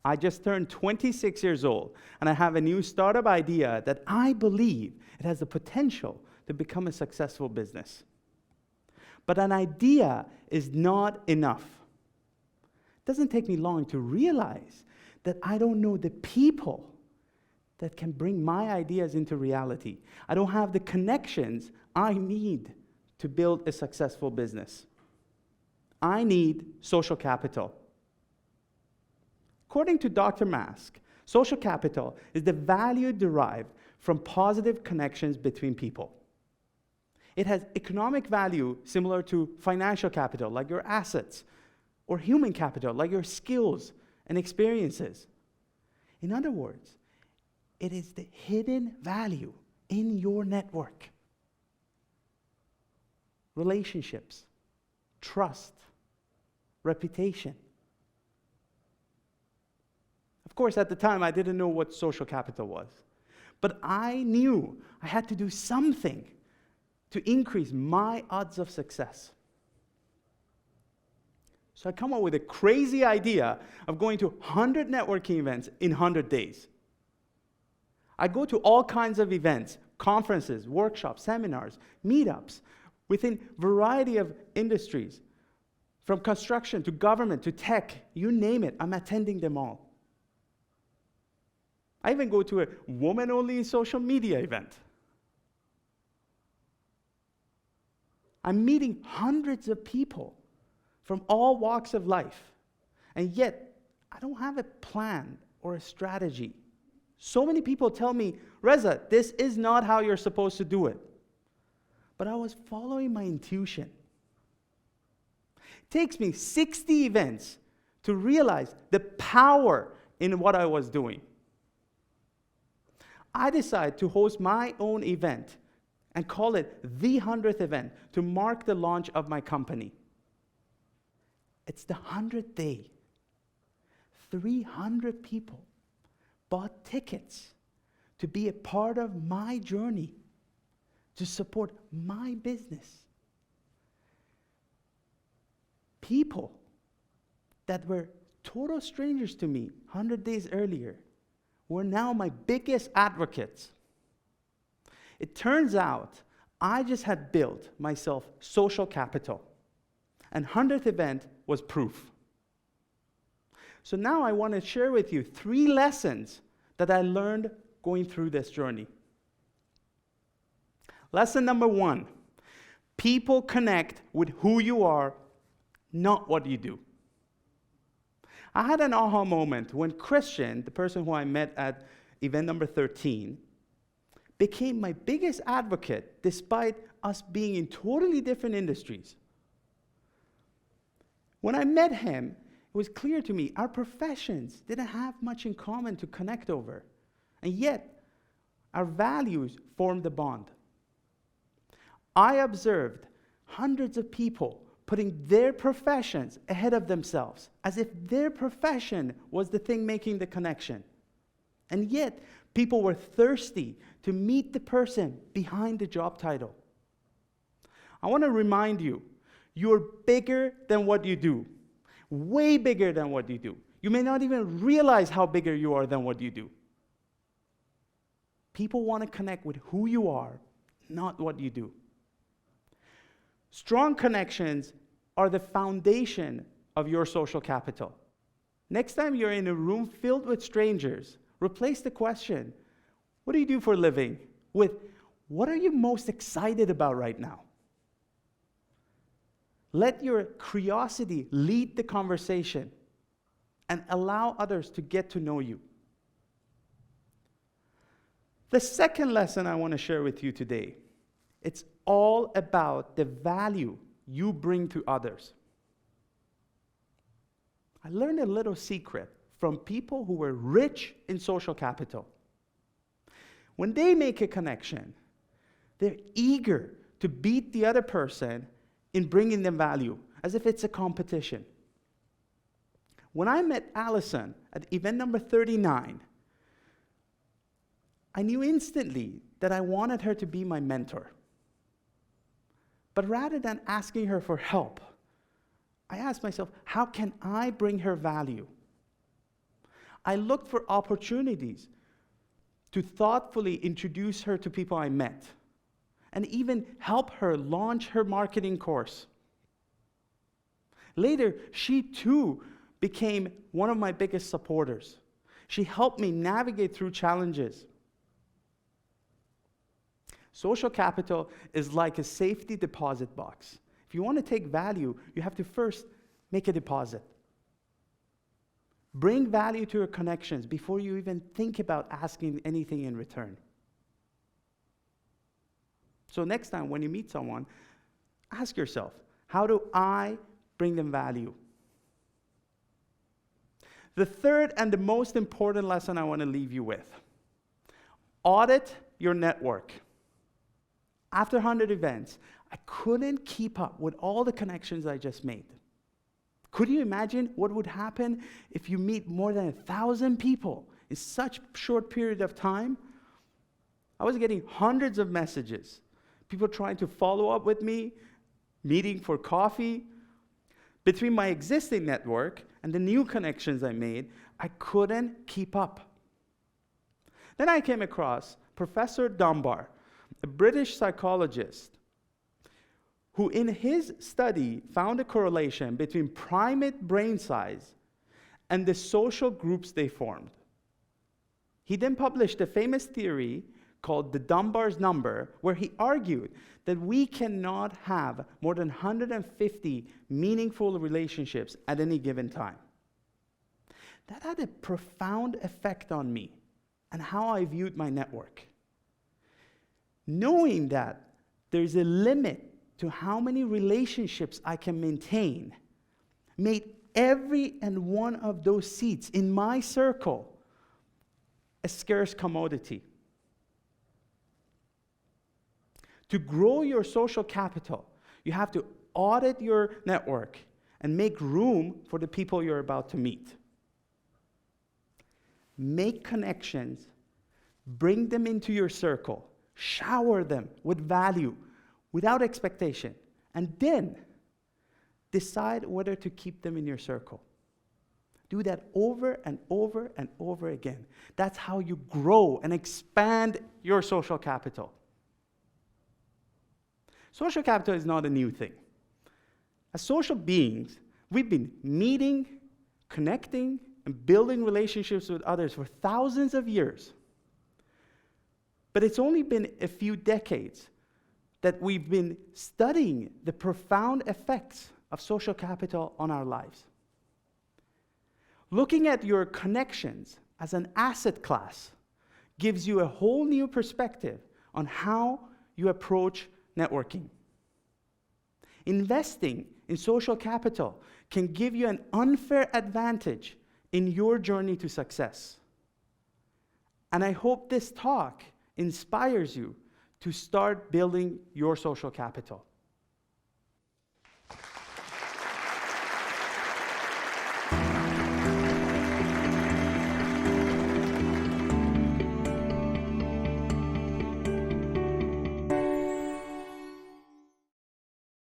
I just turned 26 years old, and I have a new startup idea that I believe it has the potential to become a successful business. But an idea is not enough. It doesn't take me long to realize that I don't know the people that can bring my ideas into reality. I don't have the connections I need to build a successful business. I need social capital. According to Dr. Mask, social capital is the value derived from positive connections between people. It has economic value similar to financial capital, like your assets, or human capital, like your skills and experiences. In other words, it is the hidden value in your network. Relationships, trust, reputation. Of course, at the time, I didn't know what social capital was. But I knew I had to do something to increase my odds of success. So I come up with a crazy idea of going to 100 networking events in 100 days. I go to all kinds of events, conferences, workshops, seminars, meetups, within a variety of industries, from construction to government to tech, you name it, I'm attending them all. I even go to a woman-only social media event. I'm meeting hundreds of people from all walks of life, and yet I don't have a plan or a strategy. So many people tell me, Reza, this is not how you're supposed to do it. But I was following my intuition. It takes me 60 events to realize the power in what I was doing. I decided to host my own event and call it the 100th event to mark the launch of my company. It's the 100th day. 300 people bought tickets to be a part of my journey, to support my business. People that were total strangers to me 100 days earlier were now my biggest advocates. It turns out I just had built myself social capital, and 100th event was proof. So now I want to share with you 3 lessons that I learned going through this journey. Lesson number 1, people connect with who you are, not what you do. I had an aha moment when Christian, the person who I met at event number 13, became my biggest advocate despite us being in totally different industries. When I met him, it was clear to me our professions didn't have much in common to connect over, and yet our values formed the bond. I observed hundreds of people putting their professions ahead of themselves, as if their profession was the thing making the connection. And yet, people were thirsty to meet the person behind the job title. I want to remind you, you're bigger than what you do. Way bigger than what you do. You may not even realize how bigger you are than what you do. People want to connect with who you are, not what you do. Strong connections are the foundation of your social capital. Next time you're in a room filled with strangers, replace the question, what do you do for a living, with, what are you most excited about right now? Let your curiosity lead the conversation and allow others to get to know you. The second lesson I want to share with you today, it's all about the value you bring to others. I learned a little secret from people who were rich in social capital. When they make a connection, they're eager to beat the other person in bringing them value, as if it's a competition. When I met Allison at event number 39, I knew instantly that I wanted her to be my mentor. But rather than asking her for help, I asked myself, how can I bring her value? I looked for opportunities to thoughtfully introduce her to people I met, and even help her launch her marketing course. Later, she too became one of my biggest supporters. She helped me navigate through challenges. Social capital is like a safety deposit box. If you want to take value, you have to first make a deposit. Bring value to your connections before you even think about asking anything in return. So next time when you meet someone, ask yourself, how do I bring them value? The third and the most important lesson I want to leave you with: audit your network. After 100 events, I couldn't keep up with all the connections I just made. Could you imagine what would happen if you meet more than 1,000 people in such a short period of time? I was getting hundreds of messages. People trying to follow up with me, meeting for coffee. Between my existing network and the new connections I made, I couldn't keep up. Then I came across Professor Dunbar, a British psychologist, who in his study found a correlation between primate brain size and the social groups they formed. He then published a famous theory called the Dunbar's number, where he argued that we cannot have more than 150 meaningful relationships at any given time. That had a profound effect on me and how I viewed my network. Knowing that there's a limit to how many relationships I can maintain made every and one of those seats in my circle a scarce commodity. To grow your social capital, you have to audit your network and make room for the people you're about to meet. Make connections, bring them into your circle, shower them with value, without expectation, and then decide whether to keep them in your circle. Do that over and over and over again. That's how you grow and expand your social capital. Social capital is not a new thing. As social beings, we've been meeting, connecting, and building relationships with others for thousands of years. But it's only been a few decades that we've been studying the profound effects of social capital on our lives. Looking at your connections as an asset class gives you a whole new perspective on how you approach networking. Investing in social capital can give you an unfair advantage in your journey to success. And I hope this talk inspires you to start building your social capital.